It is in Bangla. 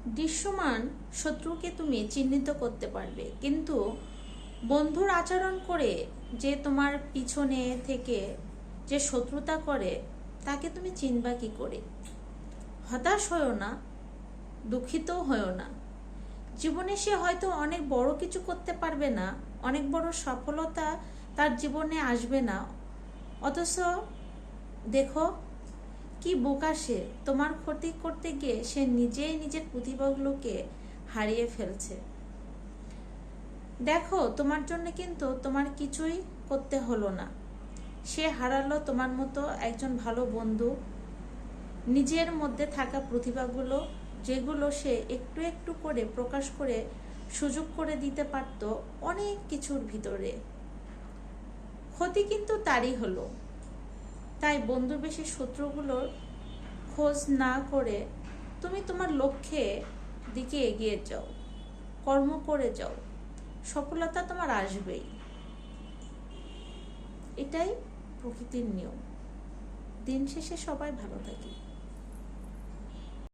দৃশ্যমান শত্রুকে তুমি চিহ্নিত করতে পারবে, কিন্তু বন্ধুর আচরণ করে যে তোমার পিছনে থেকে যে শত্রুতা করে তাকে তুমি চিনবা কি করে? হতাশ হয়েও না, দুঃখিতও হয়েও না। জীবনে সে হয়তো অনেক বড় কিছু করতে পারবে না, অনেক বড় সফলতা তার জীবনে আসবে না, অথচ দেখো কি বোকা সে। তোমার ক্ষতি করতে গিয়ে সে নিজেই নিজের প্রতিভাগুলোকে হারিয়ে ফেলছে। দেখো, তোমার জন্য কিন্তু তোমার কিছুই করতে হলো না। সে হারালো তোমার মতো একজন ভালো বন্ধু, নিজের মধ্যে থাকা প্রতিভাগুলো যেগুলো সে একটু একটু করে প্রকাশ করে সুযোগ করে দিতে পারত অনেক কিছুর ভিতরে। ক্ষতি কিন্তু তারই হলো। তাই বন্ধু বেশি শত্রুগুলোর খোঁজ না করে তুমি তোমার লক্ষ্যে দিকে এগিয়ে যাও, কর্ম করে যাও, সফলতা তোমার আসবেই। এটাই প্রকৃতির নিয়ম। দিন শেষে সবাই ভালো থাকে।